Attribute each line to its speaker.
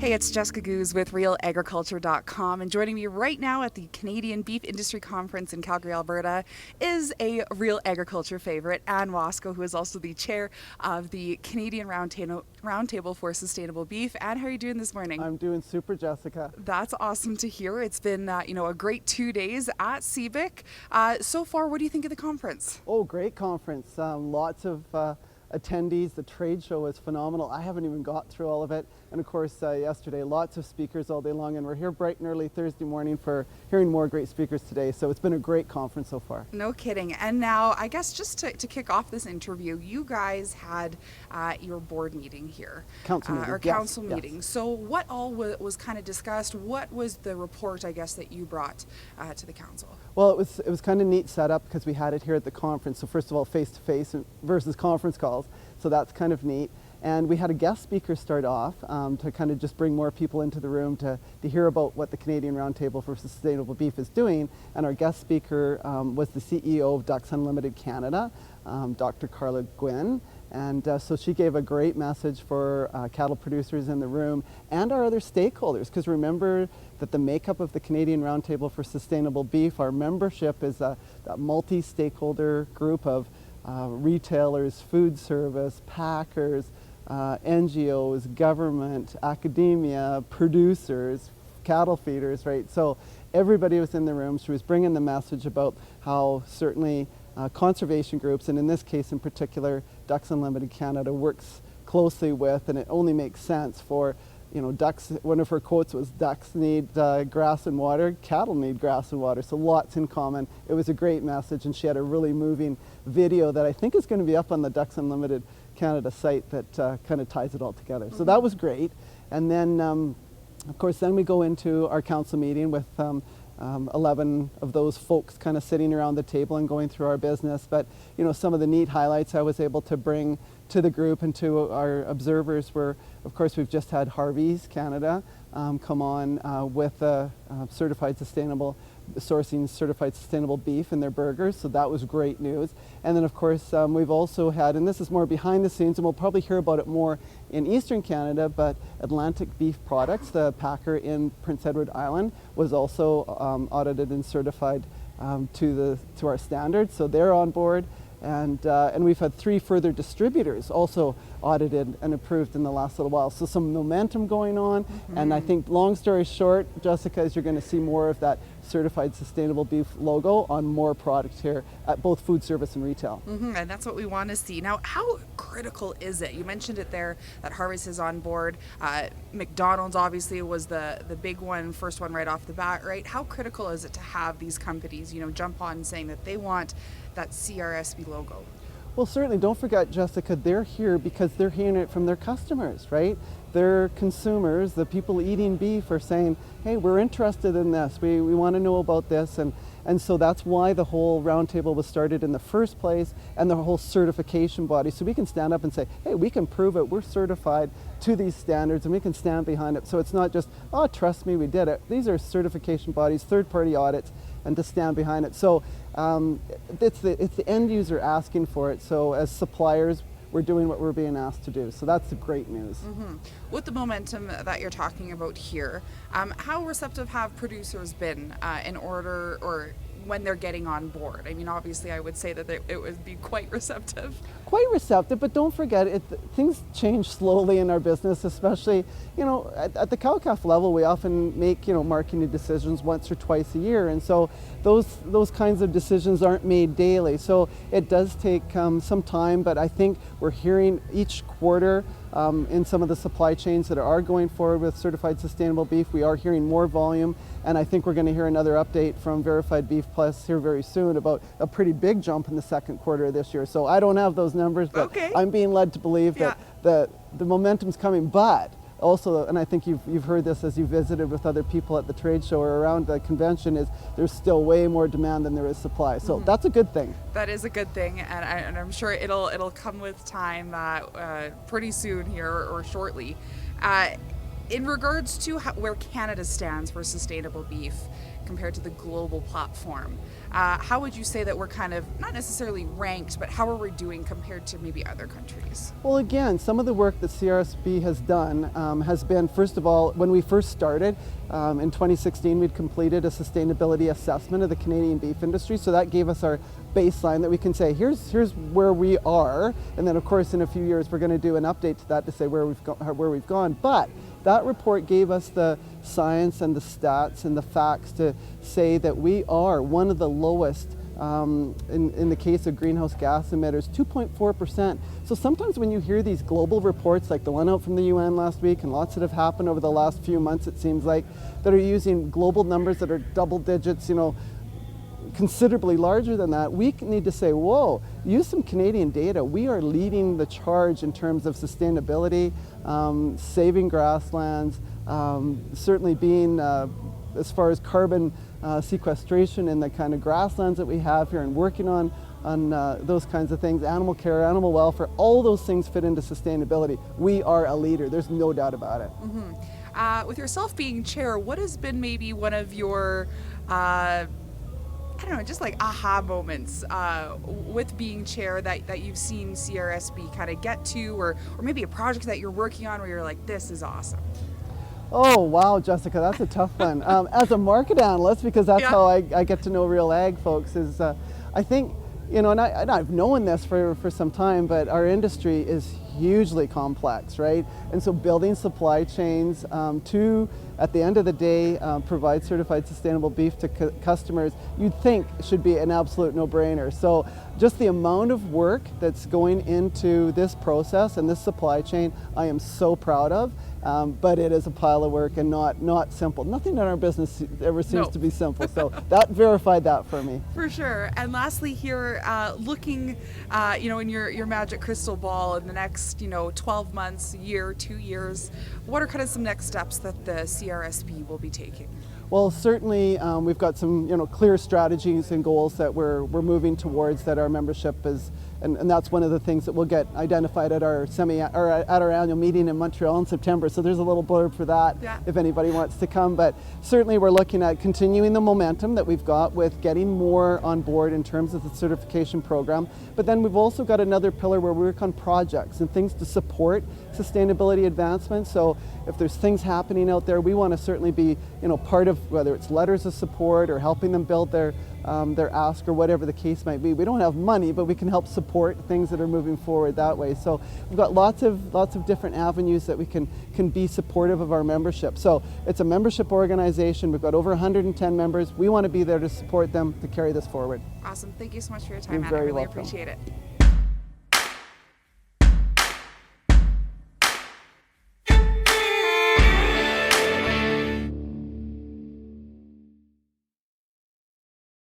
Speaker 1: Hey, it's Jessica Goose with RealAgriculture.com, and joining me right now at the Canadian Beef Industry Conference in Calgary, Alberta, is a Real Agriculture favorite, Anne Wasko, who is also the chair of the Canadian Roundtable for Sustainable Beef. Anne, how are you doing this morning?
Speaker 2: I'm doing super, Jessica.
Speaker 1: That's awesome to hear. It's been, a great 2 days at CBIC. So far, what do you think of the conference?
Speaker 2: Oh, great conference. Lots of attendees. The trade show was phenomenal. I haven't even got through all of it. And of course, yesterday, lots of speakers all day long. And we're here bright and early Thursday morning for hearing more great speakers today. So it's been a great conference so far.
Speaker 1: No kidding. And now, I guess just to kick off this interview, you guys had your board meeting here.
Speaker 2: Council meeting.
Speaker 1: Or
Speaker 2: Yes,
Speaker 1: council
Speaker 2: yes.
Speaker 1: meeting. So what all was kind of discussed? What was the report, I guess, that you brought to the council?
Speaker 2: Well, it was kind of neat setup because we had it here at the conference. So first of all, face-to-face versus conference calls. So that's kind of neat. And we had a guest speaker start off to kind of just bring more people into the room to hear about what the Canadian Roundtable for Sustainable Beef is doing. And our guest speaker was the CEO of Ducks Unlimited Canada, Dr. Carla Gwynn. And so she gave a great message for cattle producers in the room and our other stakeholders, because remember that the makeup of the Canadian Roundtable for Sustainable Beef, our membership is a multi-stakeholder group of retailers, food service, packers, NGOs, government, academia, producers, cattle feeders, right? So everybody was in the room. She was bringing the message about how certainly conservation groups, and in this case in particular, Ducks Unlimited Canada works closely with, and it only makes sense for, ducks. One of her quotes was, ducks need grass and water, cattle need grass and water, so lots in common. It was a great message, and she had a really moving video that I think is going to be up on the Ducks Unlimited Canada site that kind of ties it all together. So that was great. And then, of course, then we go into our council meeting with 11 of those folks kind of sitting around the table and going through our business. But, some of the neat highlights I was able to bring to the group and to our observers were, of course, we've just had Harvey's Canada come on with certified sustainable beef in their burgers, so that was great news. And then of course we've also had, and this is more behind the scenes, and we'll probably hear about it more in Eastern Canada, but Atlantic Beef Products, the packer in Prince Edward Island, was also audited and certified to our standards, so they're on board. And we've had 3 further distributors also audited and approved in the last little while. So some momentum going on. Mm-hmm. And I think, long story short, Jessica, is you're going to see more of that certified sustainable beef logo on more products here at both food service and retail.
Speaker 1: Mm-hmm. And that's what we want to see. Now, how critical is it? You mentioned it there, that Harvey's is on board. McDonald's obviously was the big one, first one right off the bat, right? How critical is it to have these companies, jump on saying that they want that CRSB logo?
Speaker 2: Well, certainly, don't forget, Jessica, they're here because they're hearing it from their customers, right? Their consumers, the people eating beef, are saying, hey, we're interested in this, we want to know about this, and so that's why the whole roundtable was started in the first place, and the whole certification body, so we can stand up and say, hey, we can prove it, we're certified to these standards, and we can stand behind it. So it's not just, oh, trust me, we did it. These are certification bodies, third-party audits, and to stand behind it. So it's the end user asking for it. So as suppliers, we're doing what we're being asked to do. So that's the great news.
Speaker 1: Mm-hmm. With the momentum that you're talking about here, how receptive have producers been in order, or when they're getting on board? I mean, obviously, I would say that it would be quite receptive.
Speaker 2: Quite receptive, but don't forget, things change slowly in our business, especially, at the cow-calf level, we often make, marketing decisions once or twice a year, and so those kinds of decisions aren't made daily. So it does take some time, but I think we're hearing each quarter in some of the supply chains that are going forward with certified sustainable beef, we are hearing more volume, and I think we're going to hear another update from Verified Beef Plus here very soon about a pretty big jump in the second quarter of this year. So I don't have those numbers, but
Speaker 1: okay.
Speaker 2: I'm being led to believe that the momentum's coming, but also, and I think you've heard this as you visited with other people at the trade show or around the convention, is there's still way more demand than there is supply. So that's a good thing.
Speaker 1: That is a good thing, and I'm sure it'll come with time pretty soon here or shortly. In regards to where Canada stands for sustainable beef compared to the global platform, how would you say that we're kind of not necessarily ranked, but how are we doing compared to maybe other countries?
Speaker 2: Well, again, some of the work that CRSB has done has been, first of all, when we first started in 2016, we'd completed a sustainability assessment of the Canadian beef industry. So that gave us our baseline that we can say, here's where we are. And then, of course, in a few years, we're going to do an update to that to say where we've gone. But that report gave us the science and the stats and the facts to say that we are one of the lowest in the case of greenhouse gas emitters, 2.4%. So sometimes when you hear these global reports like the one out from the UN last week and lots that have happened over the last few months, it seems like, that are using global numbers that are double digits, considerably larger than that, we need to say, whoa, use some Canadian data. We are leading the charge in terms of sustainability, saving grasslands, certainly being, as far as carbon sequestration in the kind of grasslands that we have here and working on those kinds of things, animal care, animal welfare, all those things fit into sustainability. We are a leader, there's no doubt about it.
Speaker 1: Mm-hmm. With yourself being chair, what has been maybe one of your I don't know, just like aha moments with being chair that you've seen CRSB kind of get to, or maybe a project that you're working on where you're like, this is awesome?
Speaker 2: Oh, wow, Jessica, that's a tough one. As a market analyst, because that's how I get to know Real Ag folks, is I think, and I've known this for some time, but our industry is hugely complex, right? And so building supply chains to, at the end of the day, provide certified sustainable beef to customers, you'd think should be an absolute no-brainer. So just the amount of work that's going into this process and this supply chain, I am so proud of. But it is a pile of work and not simple. Nothing in our business ever seems to be simple. So that verified that for me.
Speaker 1: For sure. And lastly here, looking, in your magic crystal ball in the next, 12 months, year, 2 years, what are kind of some next steps that the CRSB will be taking?
Speaker 2: Well, certainly we've got some clear strategies and goals that we're moving towards, that our membership is, and that's one of the things that we'll get identified at our at our annual meeting in Montreal in September. So there's a little blurb for that if anybody wants to come. But certainly we're looking at continuing the momentum that we've got with getting more on board in terms of the certification program. But then we've also got another pillar where we work on projects and things to support sustainability advancement. So if there's things happening out there, we want to certainly be part of, whether it's letters of support or helping them build their ask or whatever the case might be. We don't have money, but we can help support things that are moving forward that way. So we've got lots of different avenues that we can be supportive of our membership. So it's a membership organization. We've got over 110 members. We want to be there to support them to carry this forward.
Speaker 1: Awesome. Thank you so much for your time,
Speaker 2: You're
Speaker 1: Anne. I
Speaker 2: very
Speaker 1: really
Speaker 2: welcome.
Speaker 1: appreciate it.